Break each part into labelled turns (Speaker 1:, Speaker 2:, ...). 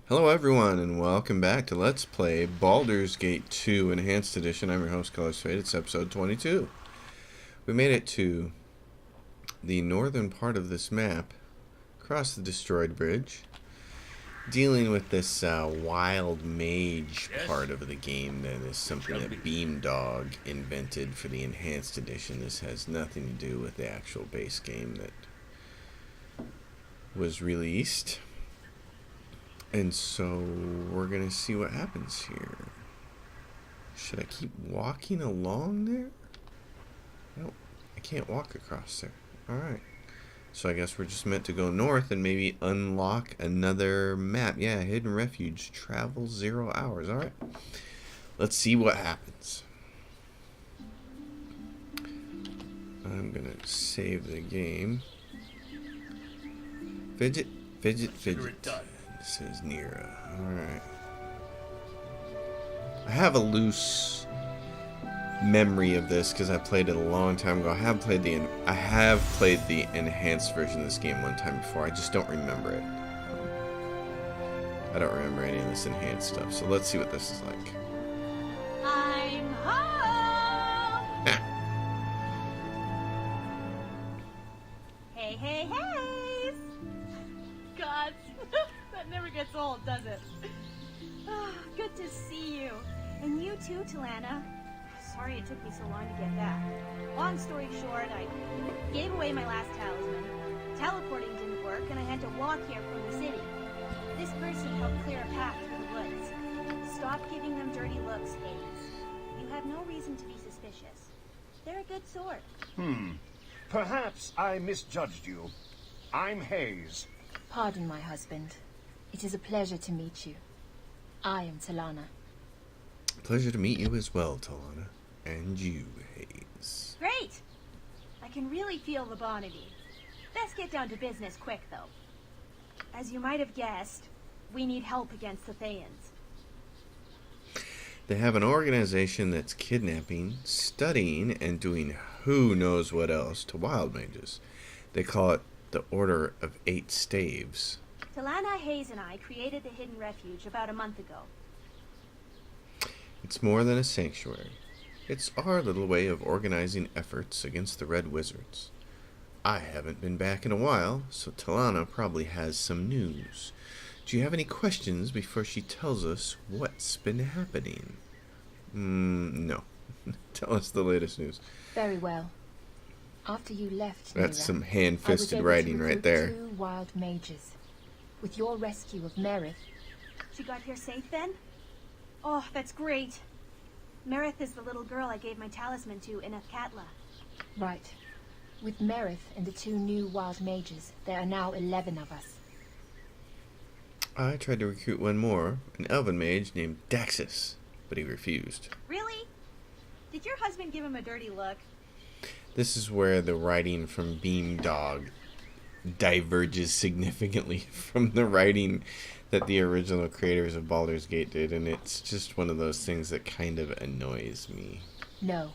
Speaker 1: Hello everyone and welcome back to Let's Play Baldur's Gate 2 Enhanced Edition. I'm your host, Colors Fade. It's episode 22. We made it to the northern part of this map, across the destroyed bridge, dealing with this wild mage part of the game that is something that Beamdog invented for the Enhanced Edition. This has nothing to do with the actual base game that was released. And so we're going to see what happens here. Should I keep walking along there? No, I can't walk across there. Alright. So I guess we're just meant to go north and maybe unlock another map. Yeah, Hidden Refuge. Travel 0 hours. Alright. Let's see what happens. I'm going to save the game. Fidget, fidget, fidget. Says Nira. Alright. I have a loose memory of this because I played it a long time ago. I have played the enhanced version of this game one time before. I just don't remember it. I don't remember any of this enhanced stuff. So let's see what this is like.
Speaker 2: I'm home! Hey, hey, hey! God, that never gets old, does it? Oh, good to see you. And you too, Talana. Sorry it took me so long to get back. Long story short, I gave away my last talisman. Teleporting didn't work, and I had to walk here from the city. This person helped clear a path through the woods. Stop giving them dirty looks, Hayes. You have no reason to be suspicious. They're a good sort.
Speaker 3: Perhaps I misjudged you. I'm Hayes.
Speaker 4: Pardon, my husband. It is a pleasure to meet you. I am Talana.
Speaker 1: Pleasure to meet you as well, Talana. And you, Hayes.
Speaker 2: Great! I can really feel the bonity. Let's get down to business quick, though. As you might have guessed, we need help against the Thayans.
Speaker 1: They have an organization that's kidnapping, studying, and doing who knows what else to wild mages. They call it the Order of Eight Staves.
Speaker 2: Talana, Hayes, and I created the Hidden Refuge about a month ago.
Speaker 1: It's more than a sanctuary. It's our little way of organizing efforts against the Red Wizards. I haven't been back in a while, so Talana probably has some news. Do you have any questions before she tells us what's been happening? No. Tell us the latest news.
Speaker 4: Very well. After you left,
Speaker 1: That's
Speaker 4: Nira,
Speaker 1: some hand-fisted
Speaker 4: I was able
Speaker 1: writing
Speaker 4: to
Speaker 1: right
Speaker 4: recruit
Speaker 1: there.
Speaker 4: 2 wild mages. With your rescue of Merith,
Speaker 2: She got here safe then? Oh, that's great. Merith is the little girl I gave my talisman to in Athkatla.
Speaker 4: right. With Merith and the 2 new wild mages, there are now 11 of us.
Speaker 1: I tried to recruit one more, an elven mage named Daxus, but he refused.
Speaker 2: Really? Did your husband give him a dirty look?
Speaker 1: This is where the writing from Beamdog diverges significantly from the writing that the original creators of Baldur's Gate did, and it's just one of those things that kind of annoys me.
Speaker 4: No.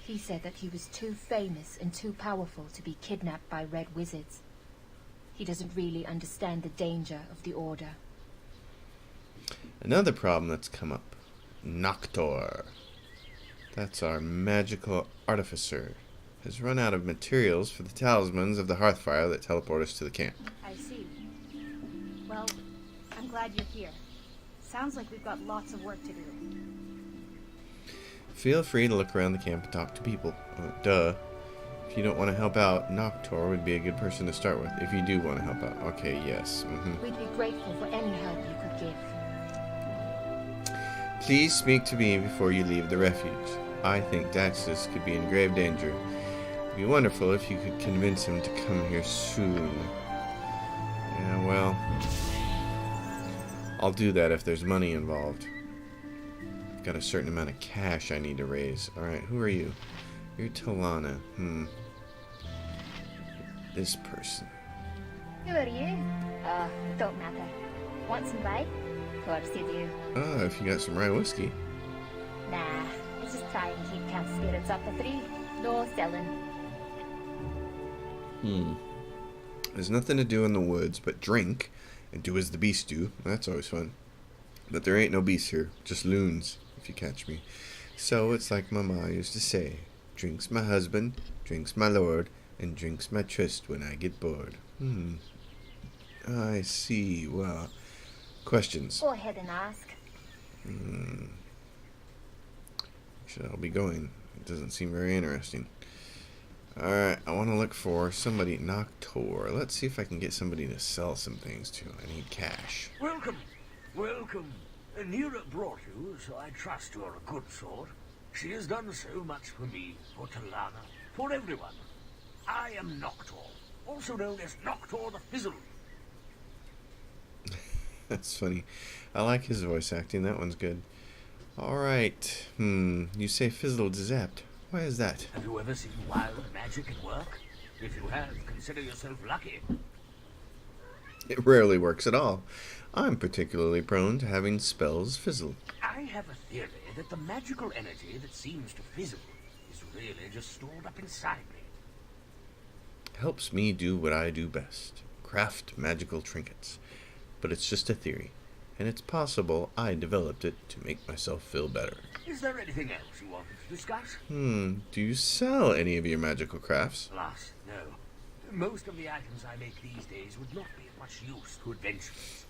Speaker 4: He said that he was too famous and too powerful to be kidnapped by Red Wizards. He doesn't really understand the danger of the Order.
Speaker 1: Another problem that's come up. Noctor. That's our magical artificer. Has run out of materials for the talismans of the Hearthfire that teleport us to the camp.
Speaker 2: I see. Well, I'm glad you're here. Sounds like we've got lots of work to do.
Speaker 1: Feel free to look around the camp and talk to people. Duh. If you don't want to help out, Noctor would be a good person to start with. If you do want to help out. Okay, yes.
Speaker 4: We'd be grateful for any help you could give.
Speaker 1: Please speak to me before you leave the refuge. I think Daxus could be in grave danger. It'd be wonderful if you could convince him to come here soon. Yeah, well, I'll do that if there's money involved. I've got a certain amount of cash I need to raise. Alright, who are you? You're Talana. This person.
Speaker 5: Who are you? Don't matter. Want some rye? Of course you do.
Speaker 1: Ah, if you got some rye whiskey.
Speaker 5: Nah, it's just trying to keep camp spirits up the tree. No selling.
Speaker 1: There's nothing to do in the woods but drink and do as the beasts do. That's always fun. But there ain't no beasts here, just loons, if you catch me. So it's like my ma used to say, drinks my husband, drinks my lord, and drinks my tryst when I get bored. I see. Well, questions.
Speaker 5: Go ahead and ask.
Speaker 1: I'll be going. It doesn't seem very interesting. Alright, I want to look for somebody. Noctor. Let's see if I can get somebody to sell some things to. I need cash.
Speaker 6: Welcome, welcome. Nira brought you, so I trust you're a good sort. She has done so much for me, for Talana, for everyone. I am Noctor, also known as Noctor the Fizzle.
Speaker 1: That's funny. I like his voice acting. That one's good. Alright. You say fizzled zapped. Why is that?
Speaker 6: Have you ever seen wild magic at work? If you have, consider yourself lucky.
Speaker 1: It rarely works at all. I'm particularly prone to having spells fizzle.
Speaker 6: I have a theory that the magical energy that seems to fizzle is really just stored up inside me.
Speaker 1: Helps me do what I do best. Craft magical trinkets. But it's just a theory. And it's possible I developed it to make myself feel better.
Speaker 6: Is there anything else you wanted to discuss?
Speaker 1: Do you sell any of your magical crafts?
Speaker 6: Alas, no. Most of the items I make these days would not be of much use to adventurers.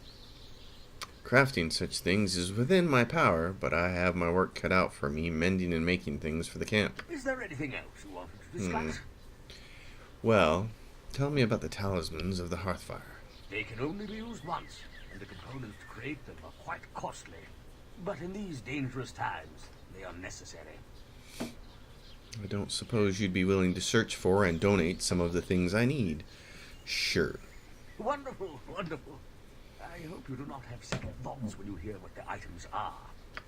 Speaker 1: Crafting such things is within my power, but I have my work cut out for me mending and making things for the camp.
Speaker 6: Is there anything else you wanted to discuss?
Speaker 1: Well, tell me about the talismans of the Hearthfire.
Speaker 6: They can only be used once, and the components to create them are quite costly. But in these dangerous times, they are necessary.
Speaker 1: I don't suppose you'd be willing to search for and donate some of the things I need. Sure.
Speaker 6: Wonderful, wonderful. I hope you do not have second thoughts when you hear what the items are.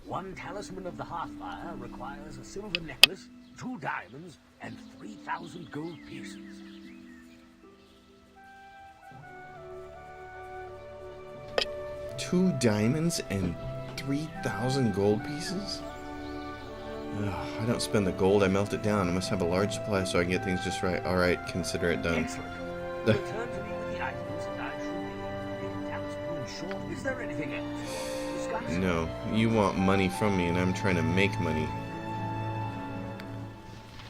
Speaker 6: One talisman of the Hearthfire requires a silver necklace, 2 diamonds, and 3,000 gold pieces.
Speaker 1: $2 diamonds and 3,000 gold pieces? Ugh, I don't spend the gold, I melt it down. I must have a large supply so I can get things just right. Alright, consider it done.
Speaker 6: Excellent. Return to me with the items and I shall be the talisman in short. Is there anything else you want to discuss?
Speaker 1: No, you want money from me and I'm trying to make money.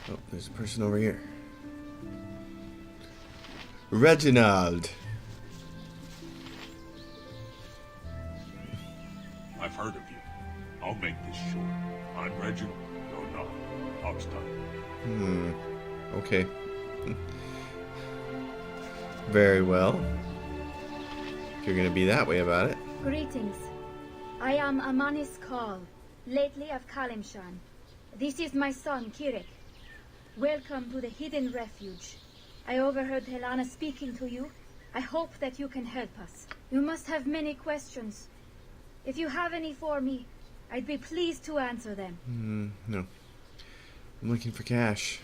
Speaker 1: Oh, there's a person over here. Reginald!
Speaker 7: I've heard of you. I'll make this short. I'm Reginald. You're not. Talk's done.
Speaker 1: Okay. Very well. If you're gonna be that way about it.
Speaker 8: Greetings. I am Amanis Kal, lately of Kalimshan. This is my son, Kirik. Welcome to the Hidden Refuge. I overheard Helena speaking to you. I hope that you can help us. You must have many questions. If you have any for me, I'd be pleased to answer them.
Speaker 1: No. I'm looking for cash.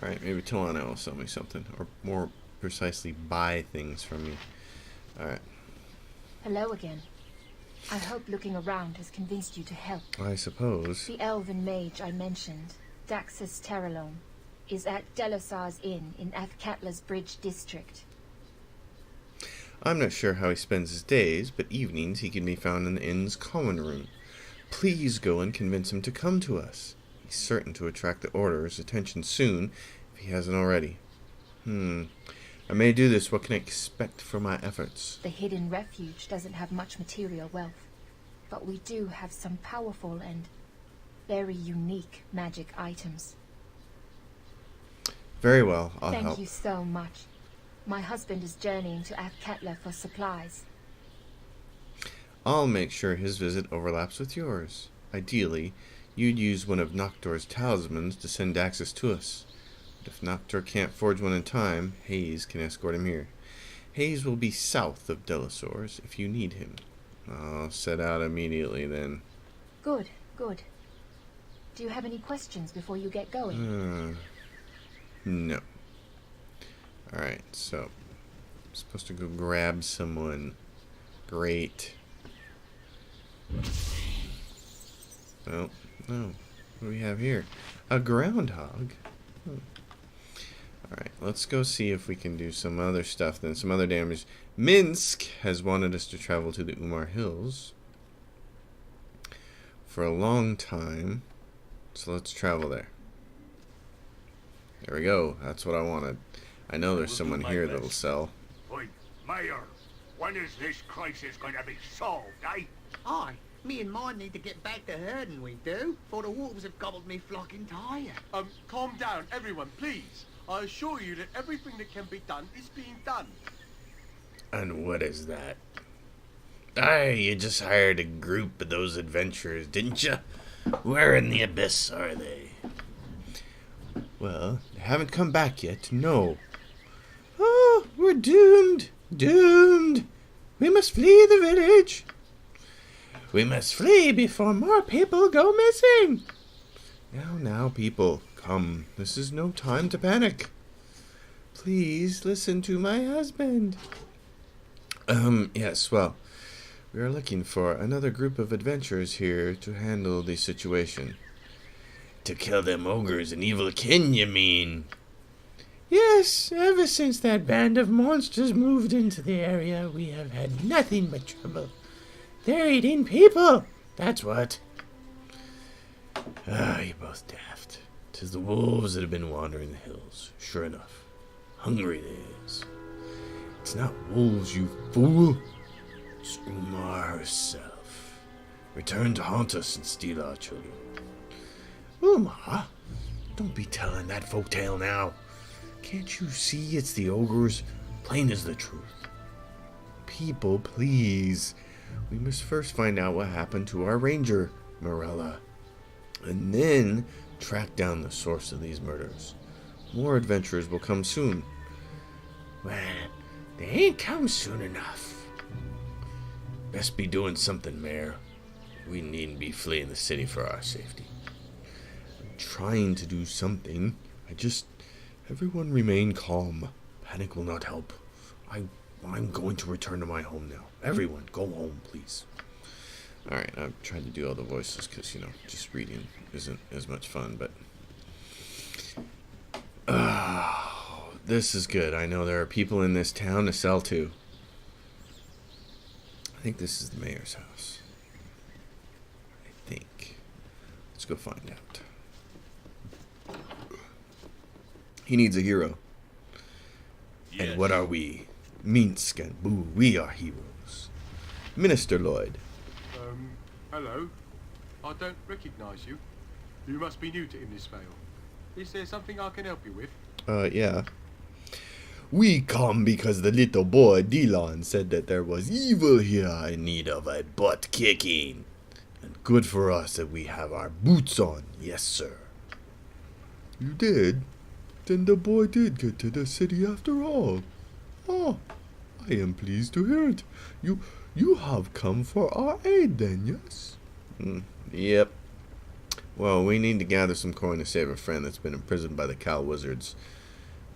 Speaker 1: Alright, maybe Talana will sell me something. Or more precisely, buy things from me. Alright.
Speaker 4: Hello again. I hope looking around has convinced you to help.
Speaker 1: I suppose.
Speaker 4: The elven mage I mentioned, Daxus Terralone, is at Delasar's Inn in Athkatla's Bridge district.
Speaker 1: I'm not sure how he spends his days, but evenings he can be found in the inn's common room. Please go and convince him to come to us. He's certain to attract the Order's attention soon, if he hasn't already. I may do this. What can I expect for my efforts?
Speaker 4: The Hidden Refuge doesn't have much material wealth, but we do have some powerful and very unique magic items.
Speaker 1: Very well, I'll help.
Speaker 4: Thank you so much. My husband is journeying to Athkatla for supplies.
Speaker 1: I'll make sure his visit overlaps with yours. Ideally, you'd use one of Noctor's talismans to send Daxus to us. But if Noctor can't forge one in time, Hayes can escort him here. Hayes will be south of Delasaur's if you need him. I'll set out immediately then.
Speaker 4: Good, good. Do you have any questions before you get going?
Speaker 1: No. Alright, so I'm supposed to go grab someone. Great. Oh, no. What do we have here? A groundhog. Alright, let's go see if we can do some other stuff then. Some other damage. Minsk has wanted us to travel to the Umar Hills for a long time, so let's travel there. There we go. That's what I wanted. I know there's someone here that'll sell.
Speaker 6: Wait, Mayor, when is this crisis going to be solved, eh?
Speaker 9: Aye, me and mine need to get back to herding, we do, for the wolves have gobbled me flock entire.
Speaker 10: Calm down, everyone, please. I assure you that everything that can be done is being done.
Speaker 1: And what is that? You just hired a group of those adventurers, didn't you? Where in the abyss are they? Well, they haven't come back yet, no. Oh, we're doomed! Doomed! We must flee the village! We must flee before more people go missing! Now, people, come. This is no time to panic. Please listen to my husband. Yes, well, we are looking for another group of adventurers here to handle the situation. To kill them ogres and evil kin, you mean? Yes, ever since that band of monsters moved into the area, we have had nothing but trouble. They're eating people, that's what. You're both daft. 'Tis the wolves that have been wandering the hills, sure enough. Hungry they is. It's not wolves, you fool. It's Umar herself. Returned to haunt us and steal our children. Umar? Don't be telling that folktale now. Can't you see it's the ogres? Plain as the truth. People, please. We must first find out what happened to our ranger, Morella. And then track down the source of these murders. More adventurers will come soon. Well, they ain't come soon enough. Best be doing something, Mayor. We needn't be fleeing the city for our safety. I'm trying to do something. Everyone remain calm. Panic will not help. I'm going to return to my home now. Everyone, go home, please. Alright, I've tried to do all the voices because, just reading isn't as much fun, but... this is good. I know there are people in this town to sell to. I think this is the mayor's house. I think. Let's go find out. He needs a hero. Yes. And what are we? Minsk and Boo, we are heroes. Minister Lloyd.
Speaker 10: Hello. I don't recognize you. You must be new to Innisfail. Is there something I can help you with?
Speaker 1: Yeah. We come because the little boy Dylan said that there was evil here in need of a butt kicking. And good for us that we have our boots on, yes sir. You did? Then the boy did get to the city after all. Oh, I am pleased to hear it. You have come for our aid then, yes? Yep. Well, we need to gather some coin to save a friend that's been imprisoned by the cow wizards.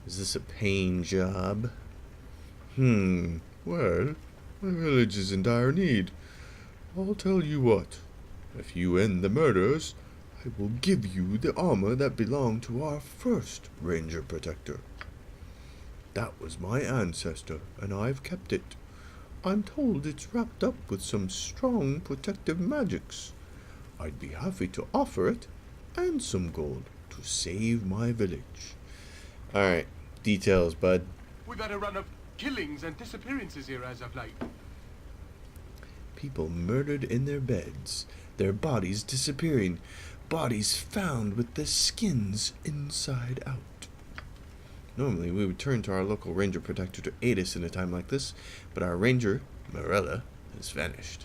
Speaker 1: Is this a paying job? Well, my village is in dire need. I'll tell you what. If you end the murders, I will give you the armor that belonged to our first Ranger Protector. That was my ancestor, and I've kept it. I'm told it's wrapped up with some strong protective magics. I'd be happy to offer it, and some gold, to save my village. Alright, details, bud.
Speaker 10: We've had a run of killings and disappearances here as of late.
Speaker 1: People murdered in their beds, their bodies disappearing, bodies found with the skins inside out. Normally, we would turn to our local ranger protector to aid us in a time like this, but our ranger, Morella, has vanished.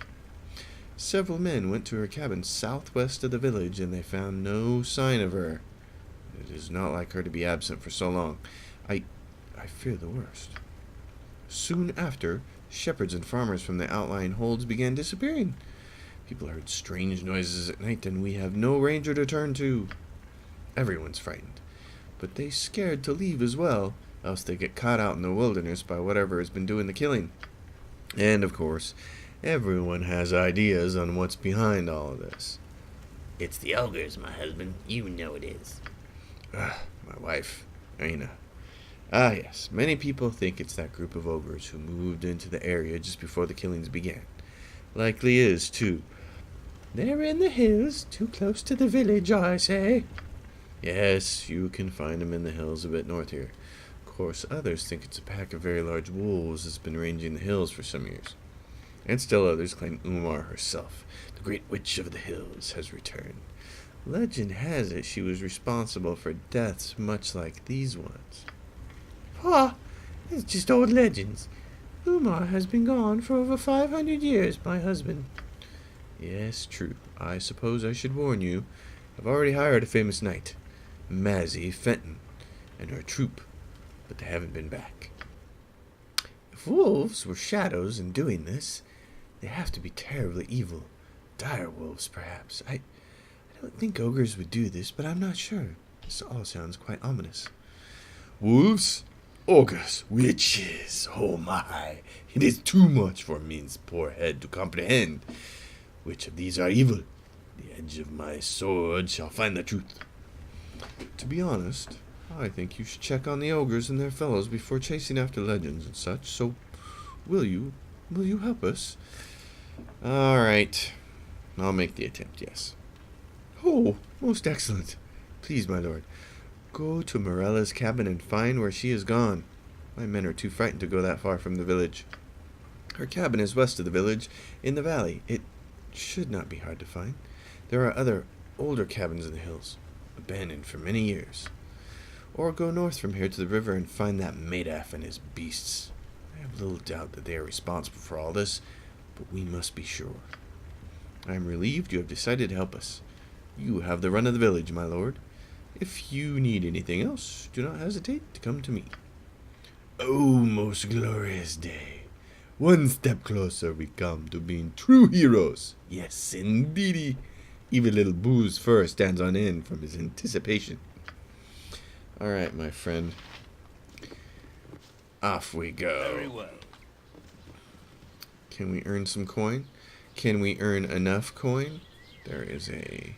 Speaker 1: Several men went to her cabin southwest of the village, and they found no sign of her. It is not like her to be absent for so long. I fear the worst. Soon after, shepherds and farmers from the outlying holds began disappearing. People heard strange noises at night, and we have no ranger to turn to. Everyone's frightened, but they scared to leave as well, else they get caught out in the wilderness by whatever has been doing the killing. And, of course, everyone has ideas on what's behind all of this.
Speaker 11: It's the ogres, my husband. You know it is.
Speaker 1: My wife, Aina. Ah, yes. Many people think it's that group of ogres who moved into the area just before the killings began. Likely is, too. They're in the hills, too close to the village, I say. Yes, you can find them in the hills a bit north here. Of course, others think it's a pack of very large wolves that's been ranging the hills for some years. And still others claim Umar herself, the great witch of the hills, has returned. Legend has it she was responsible for deaths much like these ones. Ah, it's just old legends. Umar has been gone for over 500 years, my husband. Yes, true. I suppose I should warn you. I've already hired a famous knight, Mazzy Fenton, and her troop, but they haven't been back. If wolves were shadows in doing this, they have to be terribly evil. Dire wolves, perhaps. I don't think ogres would do this, but I'm not sure. This all sounds quite ominous. Wolves? Ogres? Witches? Oh my! It is too much for me's poor head to comprehend. Which of these are evil? The edge of my sword shall find the truth. To be honest, I think you should check on the ogres and their fellows before chasing after legends and such, so will you help us? Alright. I'll make the attempt, yes. Oh, most excellent. Please, my lord, go to Morella's cabin and find where she is gone. My men are too frightened to go that far from the village. Her cabin is west of the village, in the valley. It should not be hard to find. There are other, older cabins in the hills, abandoned for many years. Or go north from here to the river and find that Madoff and his beasts. I have little doubt that they are responsible for all this, but we must be sure. I am relieved you have decided to help us. You have the run of the village, my lord. If you need anything else, do not hesitate to come to me. Oh, most glorious day. One step closer we come to being true heroes. Yes, indeedy. Even little Boo's fur stands on end from his anticipation. All right, my friend. Off we go.
Speaker 6: Very well.
Speaker 1: Can we earn some coin? Can we earn enough coin? There is a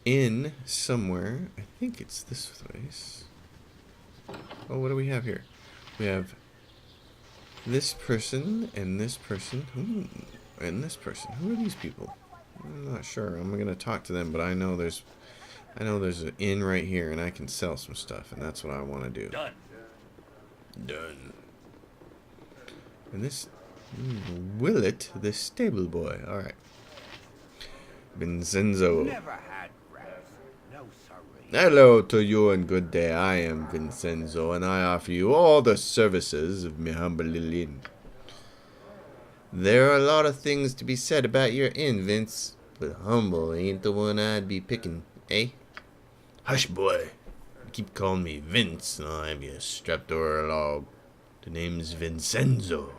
Speaker 1: inn somewhere. I think it's this place. Oh, what do we have here? We have this person and this person. And this person. Who are these people? I'm not sure. I'm gonna talk to them, but I know there's an inn right here, and I can sell some stuff, and that's what I want to do.
Speaker 6: Done.
Speaker 1: Done. And this Willet, the stable boy. All right. Vincenzo.
Speaker 9: Never had breath. No sorry.
Speaker 1: Hello to you and good day. I am Vincenzo, and I offer you all the services of my humble little inn. There are a lot of things to be said about your inn, Vince, but humble ain't the one I'd be picking, eh? Hush, boy. You keep calling me Vince, and I'll have you strapped over a log. The name's Vincenzo.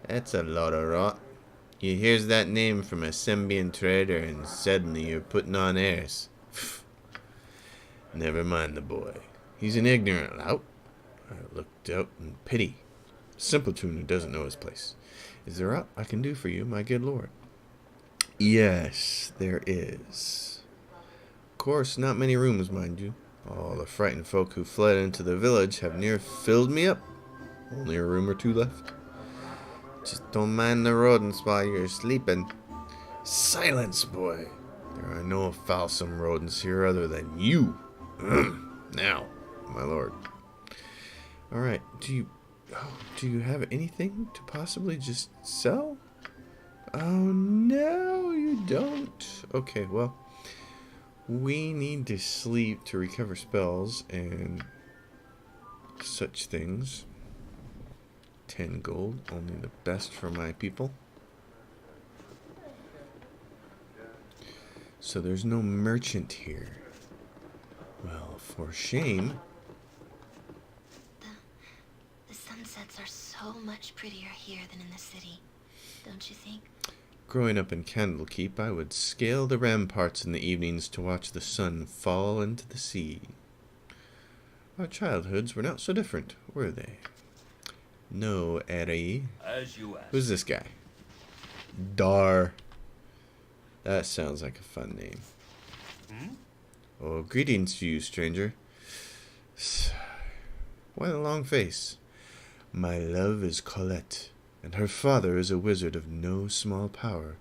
Speaker 1: That's a lot of rot. You hears that name from a Sembian trader, and suddenly you're putting on airs. Never mind the boy. He's an ignorant lout. I looked out in pity. Simpleton who doesn't know his place. Is there aught I can do for you, my good lord? Yes, there is. Of course, not many rooms, mind you. All the frightened folk who fled into the village have near filled me up. Only a room or two left. Just don't mind the rodents while you're sleeping. Silence, boy. There are no foulsome rodents here other than you. Now, my lord. Alright, do you have anything to possibly just sell? Oh, no, you don't. Okay, well, we need to sleep to recover spells and such things. 10 gold, only the best for my people. So there's no merchant here. Well, for shame.
Speaker 11: The sunsets are so much prettier here than in the city, don't you think?
Speaker 1: Growing up in Candlekeep, I would scale the ramparts in the evenings to watch the sun fall into the sea. Our childhoods were not so different, were they? No, Eri.
Speaker 6: As you asked.
Speaker 1: Who's this guy? Dar. That sounds like a fun name. Oh, greetings to you, stranger. Why the long face? My love is Colette, and her father is a wizard of no small power,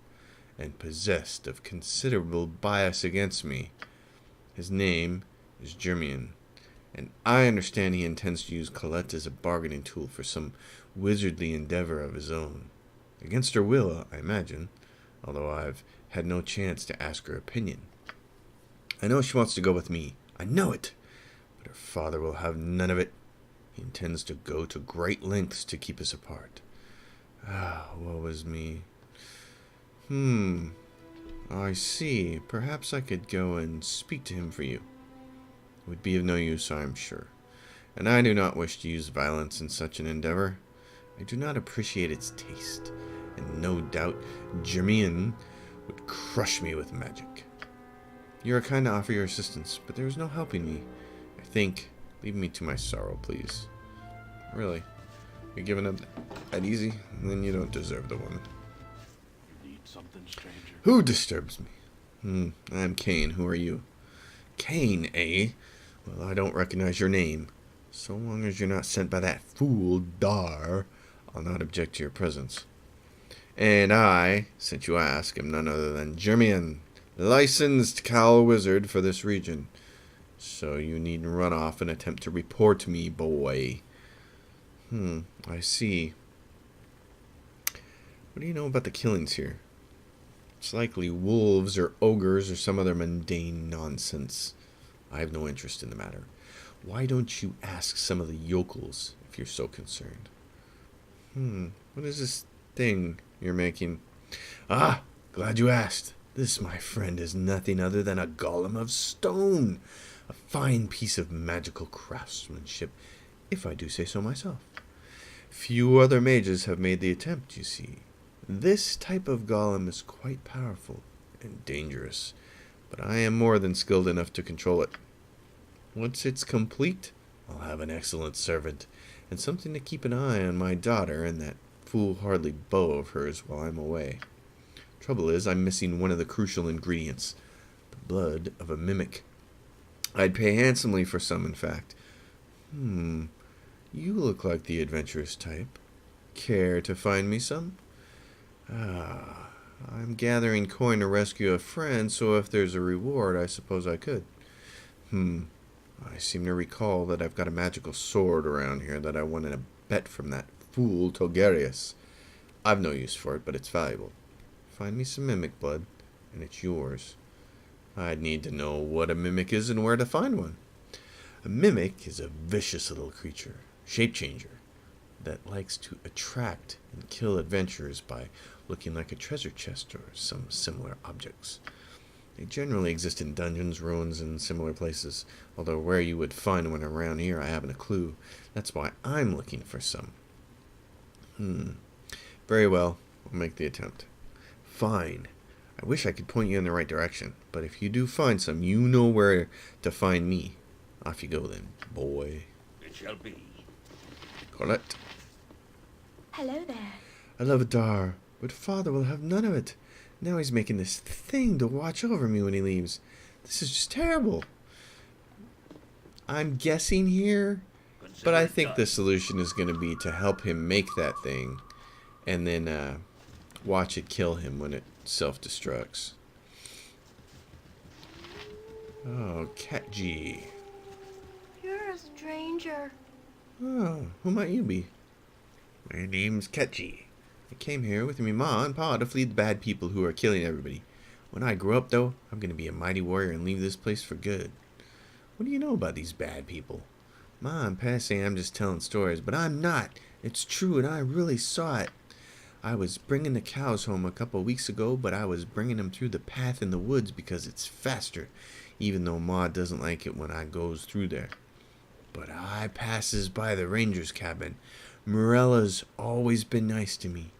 Speaker 1: and possessed of considerable bias against me. His name is Germian, and I understand he intends to use Colette as a bargaining tool for some wizardly endeavor of his own. Against her will, I imagine, although I've had no chance to ask her opinion. I know she wants to go with me. I know it. But her father will have none of it. He intends to go to great lengths to keep us apart. Woe is me. I see. Perhaps I could go and speak to him for you. It would be of no use, I am sure. And I do not wish to use violence in such an endeavor. I do not appreciate its taste, and no doubt Germian would crush me with magic. You are kind to offer your assistance, but there is no helping me. I think, leave me to my sorrow, please. Really? You're giving up that easy? Then you don't deserve the woman.
Speaker 7: You need something, stranger?
Speaker 1: Who disturbs me? I'm Cain. Who are you? Cain, eh? Well, I don't recognize your name. So long as you're not sent by that fool, Dar, I'll not object to your presence. And I, since you ask, am none other than Germian, licensed cowl wizard for this region. So you needn't run off and attempt to report me, boy. I see. What do you know about the killings here? It's likely wolves or ogres or some other mundane nonsense. I have no interest in the matter. Why don't you ask some of the yokels if you're so concerned? What is this thing you're making? Ah, glad you asked. This, my friend, is nothing other than a golem of stone. A fine piece of magical craftsmanship, if I do say so myself. Few other mages have made the attempt, you see. This type of golem is quite powerful and dangerous, but I am more than skilled enough to control it. Once it's complete, I'll have an excellent servant, and something to keep an eye on my daughter and that foolhardy beau of hers while I'm away. Trouble is, I'm missing one of the crucial ingredients, the blood of a mimic. I'd pay handsomely for some, in fact. You look like the adventurous type. Care to find me some? I'm gathering coin to rescue a friend, so if there's a reward, I suppose I could. I seem to recall that I've got a magical sword around here that I won in a bet from that fool Togarius. I've no use for it, but it's valuable. Find me some mimic blood, and it's yours. I'd need to know what a mimic is and where to find one. A mimic is a vicious little creature, shape-changer, that likes to attract and kill adventurers by looking like a treasure chest or some similar objects. They generally exist in dungeons, ruins, and similar places, although where you would find one around here I haven't a clue. That's why I'm looking for some. Very well, I'll make the attempt. Fine. I wish I could point you in the right direction, but if you do find some, you know where to find me. Off you go then, boy.
Speaker 6: It shall be.
Speaker 1: Colette.
Speaker 8: Hello there.
Speaker 1: I love Dar, but father will have none of it. Now he's making this thing to watch over me when he leaves. This is just terrible. I'm guessing here, but I think the solution is going to be to help him make that thing and then watch it kill him when it self-destructs. Oh, Catgy.
Speaker 11: You're a stranger.
Speaker 1: Oh, who might you be? My name's Catgy. I came here with me ma and pa to flee the bad people who are killing everybody. When I grow up, though, I'm going to be a mighty warrior and leave this place for good. What do you know about these bad people? Ma and pa say I'm just telling stories, but I'm not. It's true, and I really saw it. I was bringing the cows home a couple weeks ago, but I was bringing them through the path in the woods because it's faster, even though Ma doesn't like it when I goes through there. But I passes by the ranger's cabin. Morella's always been nice to me.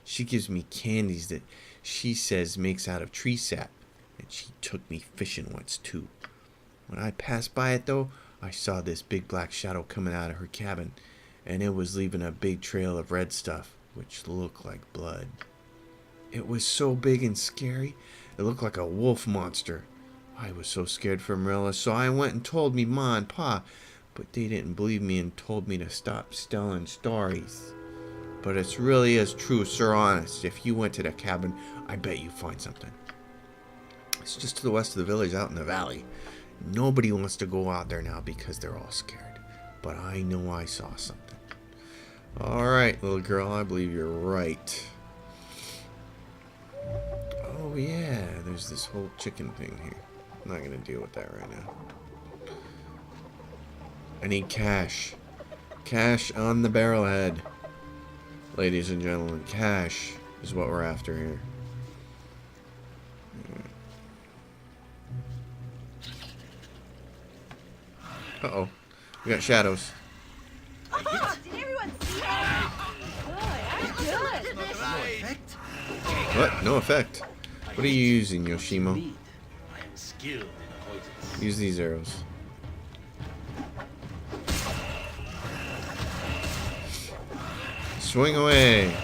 Speaker 1: She gives me candies that she says makes out of tree sap, and she took me fishing once too. When I passed by it though, I saw this big black shadow coming out of her cabin, and it was leaving a big trail of red stuff, which looked like blood. It was so big and scary, it looked like a wolf monster. I was so scared for Morella, so I went and told me ma and pa, but they didn't believe me and told me to stop telling stories. But it's really as true, sir, honest. If you went to the cabin, I bet you'd find something. It's just to the west of the village, out in the valley. Nobody wants to go out there now because they're all scared. But I know I saw something. Alright, little girl, I believe you're right. Oh yeah, there's this whole chicken thing here. I'm not going to deal with that right now. I need cash. Cash on the barrelhead. Ladies and gentlemen, cash is what we're after here. Uh-oh. We got shadows.
Speaker 2: Oh, did everyone see that? Good, good.
Speaker 1: What? No effect. What are you using, Yoshimo?
Speaker 12: I am skilled in poisons.
Speaker 1: Use these arrows. Swing away.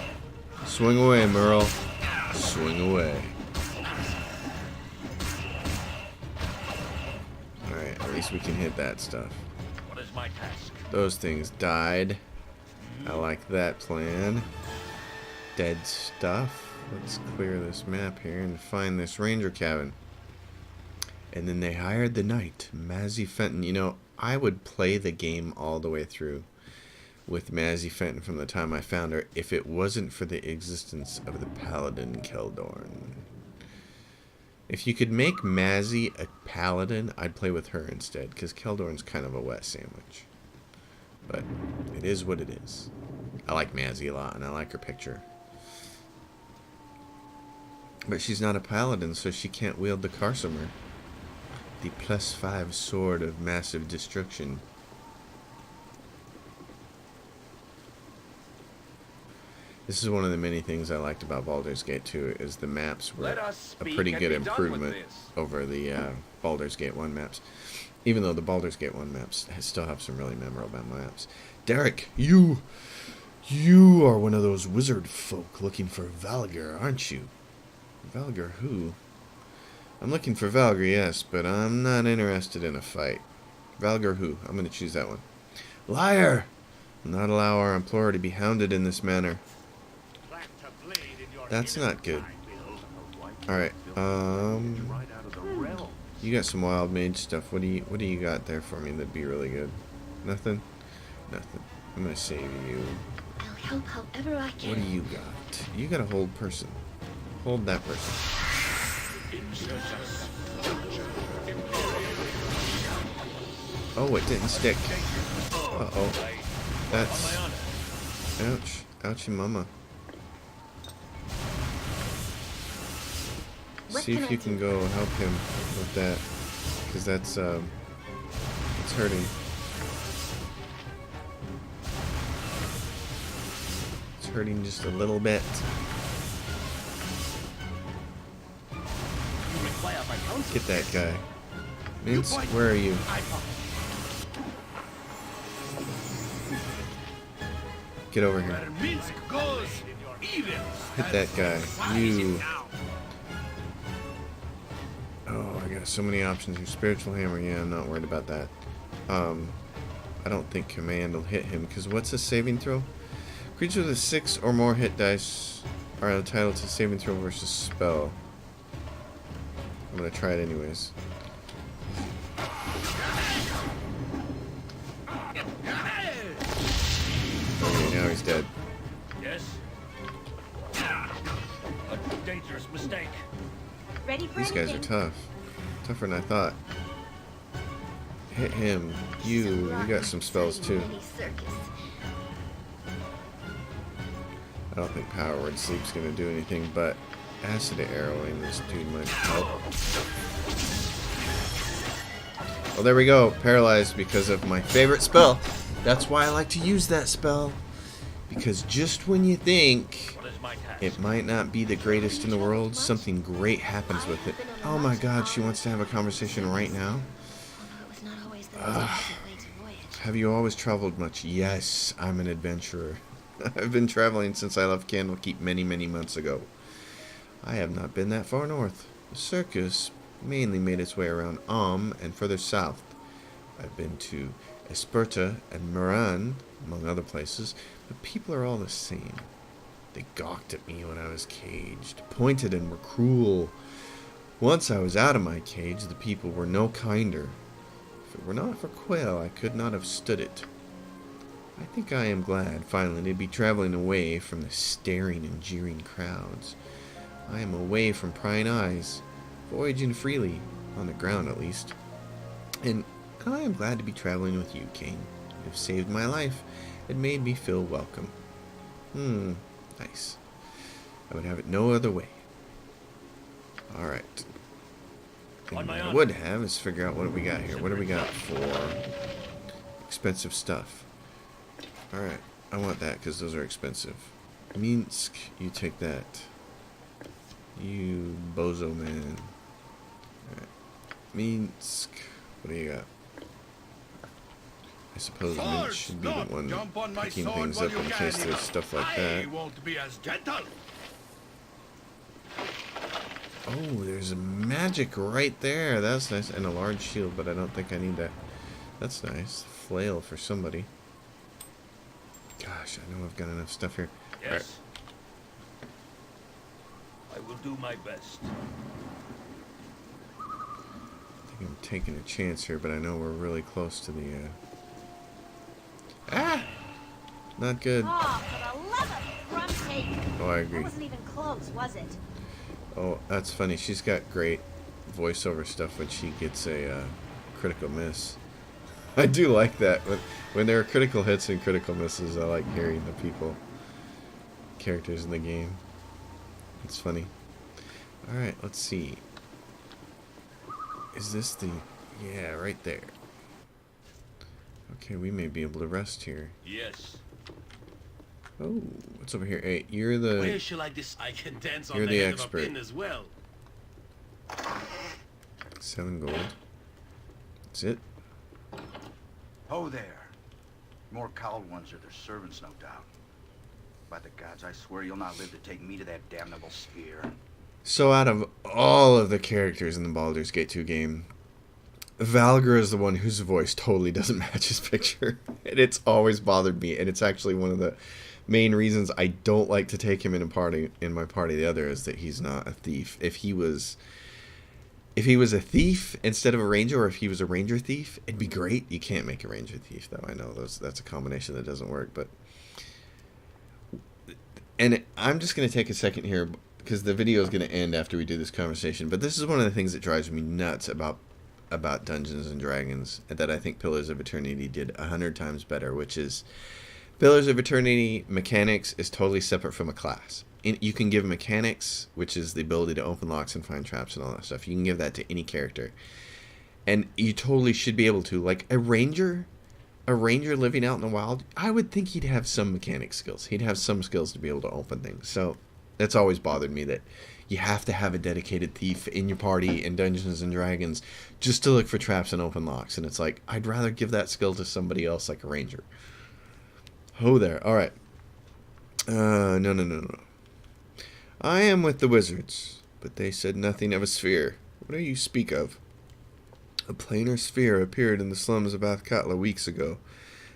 Speaker 1: Swing away, Merle. Swing away. Alright, at least we can hit that stuff.
Speaker 6: What is my task?
Speaker 1: Those things died. I like that plan. Dead stuff. Let's clear this map here and find this ranger cabin. And then they hired the knight, Mazzy Fenton. You know, I would play the game all the way through with Mazzy Fenton from the time I found her if it wasn't for the existence of the paladin Keldorn. If you could make Mazzy a paladin, I'd play with her instead, because Keldorn's kind of a wet sandwich. But it is what it is. I like Mazzy a lot, and I like her picture. But she's not a paladin, so she can't wield the Karsamer. The +5 sword of massive destruction. This is one of the many things I liked about Baldur's Gate 2, is the maps were a pretty good improvement over the Baldur's Gate 1 maps. Even though the Baldur's Gate 1 maps still have some really memorable maps. Derek, you are one of those wizard folk looking for Valgar, aren't you? Valgar who? I'm looking for Valgar, yes, but I'm not interested in a fight. Valgar who? I'm going to choose that one. Liar! Will not allow our implorer to be hounded in this manner. That's not good. Alright, you got some wild mage stuff. What do you got there for me that'd be really good? Nothing? Nothing. I'm gonna save you.
Speaker 11: I'll help however I can.
Speaker 1: What do you got? You got a hold person. Hold that person. Oh, it didn't stick. Uh-oh. That's... Ouch. Ouchie mama. See if you can go help him with that, because that's it's hurting. It's hurting just a little bit. Get that guy. Mince, where are you? Get over here. Hit that guy. You. Oh, I got so many options here. Spiritual hammer, yeah, I'm not worried about that. I don't think command will hit him, because what's a saving throw? Creatures with 6 or more hit dice are entitled to saving throw versus spell. I'm gonna try it anyways. Okay, now he's dead.
Speaker 6: Yes? A dangerous mistake.
Speaker 2: Ready for
Speaker 1: These guys are tough. Tougher than I thought. Hit him. You got some spells too. I don't think Power Word Sleep's gonna do anything, but acid arrowing this dude might help. Well, there we go. Paralyzed because of my favorite spell. That's why I like to use that spell. Because just when you think it might not be the greatest in the world, something great happens with it. Oh my god, she wants to have a conversation right now? Have you always traveled much? Yes, I'm an adventurer. I've been traveling since I left Candlekeep many, many months ago. I have not been that far north. The circus mainly made its way around and further south. I've been to Esperta, and Moran, among other places, but people are all the same. They gawked at me when I was caged, pointed and were cruel. Once I was out of my cage, the people were no kinder. If it were not for Quail, I could not have stood it. I think I am glad, finally, to be traveling away from the staring and jeering crowds. I am away from prying eyes, voyaging freely, on the ground at least. And I am glad to be traveling with you, Kane. You have saved my life and made me feel welcome. Nice. I would have it no other way. Alright. What I would have is figure out what we got here. What do we got for expensive stuff? Alright. I want that because those are expensive. Minsk, you take that. You bozo man. Alright. Minsk. What do you got? I suppose Minsk should be the one picking things up in case there's stuff like that. Oh, there's a magic right there. That's nice. And a large shield, but I don't think I need that. That's nice. Flail for somebody. Gosh, I know I've got enough stuff here.
Speaker 6: Yes. Right. I will do my best.
Speaker 1: I think I'm taking a chance here, but I know we're really close to the... Not good.
Speaker 2: Oh, for the love of crumb cake.
Speaker 1: Oh, I agree.
Speaker 2: That wasn't even close, was it?
Speaker 1: Oh, that's funny. She's got great voiceover stuff when she gets a critical miss. I do like that. When there are critical hits and critical misses, I like hearing the characters in the game. It's funny. Alright, let's see. Is this the... Yeah, right there. Okay, we may be able to rest here.
Speaker 6: Yes.
Speaker 1: Oh, what's over here? Hey, you're the...
Speaker 12: Where shall I can dance on
Speaker 1: you're
Speaker 12: the
Speaker 1: the
Speaker 12: head
Speaker 1: expert.
Speaker 12: of a pin as well.
Speaker 1: 7 gold. That's it.
Speaker 13: Oh, there. More cowled ones are their servants, no doubt. By the gods, I swear you'll not live to take me to that damnable sphere.
Speaker 1: So out of all of the characters in the Baldur's Gate 2 game, Valgur is the one whose voice totally doesn't match his picture. And it's always bothered me, and it's actually one of the main reasons I don't like to take him in my party. The other is that he's not a thief. If he was a thief instead of a ranger, or if he was a ranger thief, it'd be great. You can't make a ranger thief, though. I know that's a combination that doesn't work. And I'm just going to take a second here, because the video is going to end after we do this conversation. But this is one of the things that drives me nuts about Dungeons and Dragons, and that I think Pillars of Eternity did 100 times better, which is Pillars of Eternity mechanics is totally separate from a class. You can give mechanics, which is the ability to open locks and find traps and all that stuff. You can give that to any character. And you totally should be able to. Like a ranger living out in the wild, I would think he'd have some mechanic skills. He'd have some skills to be able to open things. So that's always bothered me, that you have to have a dedicated thief in your party in Dungeons and Dragons just to look for traps and open locks. And it's like, I'd rather give that skill to somebody else, like a ranger. Oh, there. All right. No. I am with the wizards, but they said nothing of a sphere. What do you speak of? A planar sphere appeared in the slums of Athkatla weeks ago.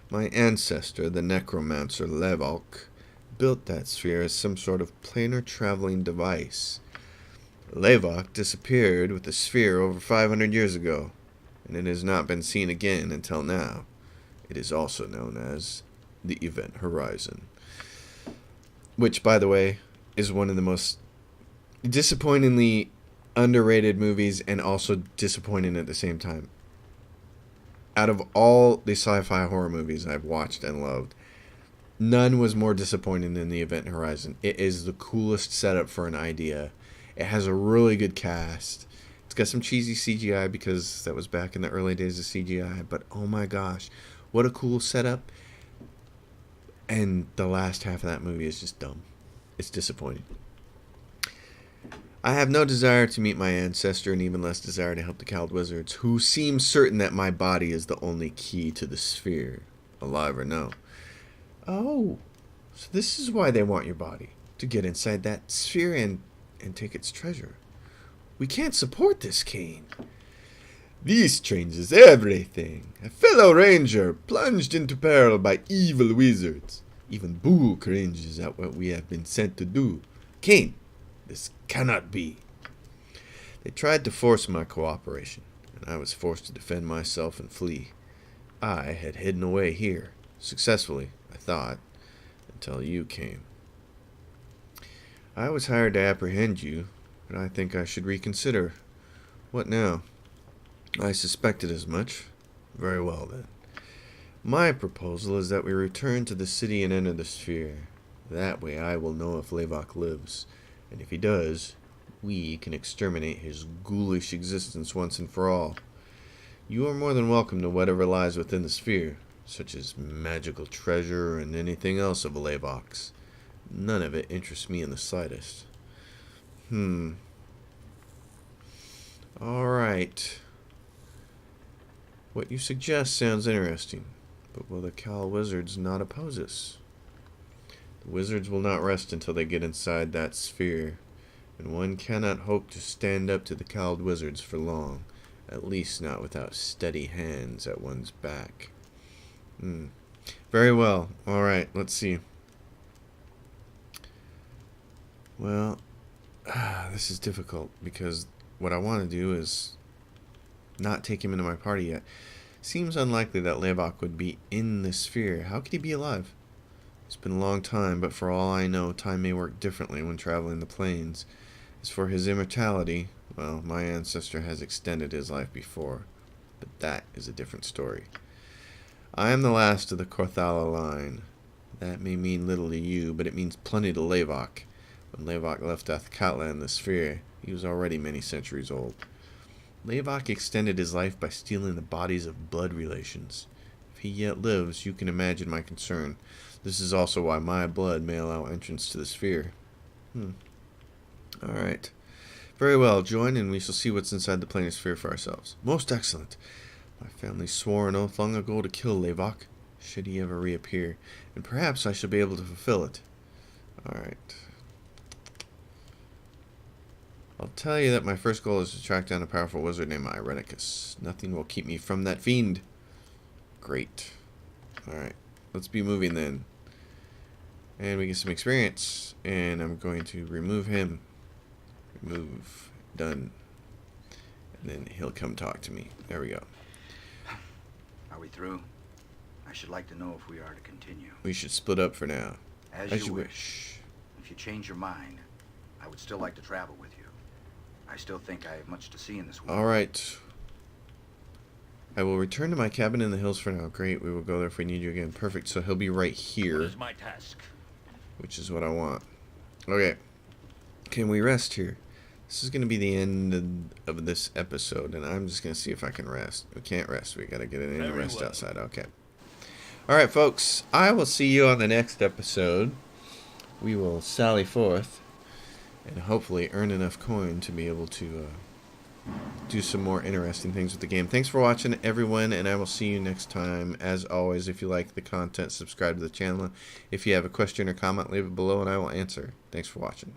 Speaker 1: My ancestor, the necromancer Levolk, built that sphere as some sort of planar traveling device. Levolk disappeared with the sphere over 500 years ago, and it has not been seen again until now. It is also known as the Event Horizon. Which, by the way, is one of the most disappointingly underrated movies, and also disappointing at the same time. Out of all the sci-fi horror movies I've watched and loved, none was more disappointing than the Event Horizon. It is the coolest setup for an idea. It has a really good cast. It's got some cheesy CGI because that was back in the early days of CGI, but oh my gosh, what a cool setup. And the last half of that movie is just dumb. It's disappointing. I have no desire to meet my ancestor, and even less desire to help the cowled wizards, who seem certain that my body is the only key to the sphere, alive or no. Oh, so this is why they want your body, to get inside that sphere and take its treasure. We can't support this, Kane. This changes everything. A fellow ranger plunged into peril by evil wizards. Even Boo cringes at what we have been sent to do. King, this cannot be. They tried to force my cooperation, and I was forced to defend myself and flee. I had hidden away here, successfully, I thought, until you came. I was hired to apprehend you, but I think I should reconsider. What now? I suspected as much. Very well, then. My proposal is that we return to the city and enter the sphere. That way I will know if Levok lives, and if he does, we can exterminate his ghoulish existence once and for all. You are more than welcome to whatever lies within the sphere, such as magical treasure and anything else of Levok's. None of it interests me in the slightest. Alright. What you suggest sounds interesting, but will the Cal Wizards not oppose us? The wizards will not rest until they get inside that sphere, and one cannot hope to stand up to the Cal Wizards for long, at least not without steady hands at one's back. Very well. Alright, let's see. Well, this is difficult, because what I want to do is not take him into my party yet. Seems unlikely that Levok would be in the sphere. How could he be alive? It's been a long time, but for all I know, time may work differently when traveling the plains. As for his immortality, well, my ancestor has extended his life before, but that is a different story. I am the last of the Korthala line. That may mean little to you, but it means plenty to Levok. When Levok left Athkatla in the sphere, he was already many centuries old. Levok extended his life by stealing the bodies of blood relations. If he yet lives, you can imagine my concern. This is also why my blood may allow entrance to the sphere. Alright. Very well, join and we shall see what's inside the planar sphere for ourselves. Most excellent. My family swore an oath long ago to kill Levok, should he ever reappear, and perhaps I shall be able to fulfill it. Alright. I'll tell you that my first goal is to track down a powerful wizard named Irenicus. Nothing will keep me from that fiend. Great. Alright, let's be moving then. And we get some experience. And I'm going to remove him. Remove. Done. And then he'll come talk to me. There we go.
Speaker 13: Are we through? I should like to know if we are to continue.
Speaker 1: We should split up for now.
Speaker 13: As you wish. If you change your mind, I would still like to travel with you. I still think I have much to see in this world.
Speaker 1: Alright. I will return to my cabin in the hills for now. Great, we will go there if we need you again. Perfect, so he'll be right here.
Speaker 6: What is my task?
Speaker 1: Which is what I want. Okay. Can we rest here? This is going to be the end of this episode, and I'm just going to see if I can rest. We can't rest. We got to get in and rest outside. Okay. Alright, folks. I will see you on the next episode. We will sally forth and hopefully earn enough coin to be able to do some more interesting things with the game. Thanks for watching, everyone, and I will see you next time. As always, if you like the content, subscribe to the channel. If you have a question or comment, leave it below and I will answer. Thanks for watching.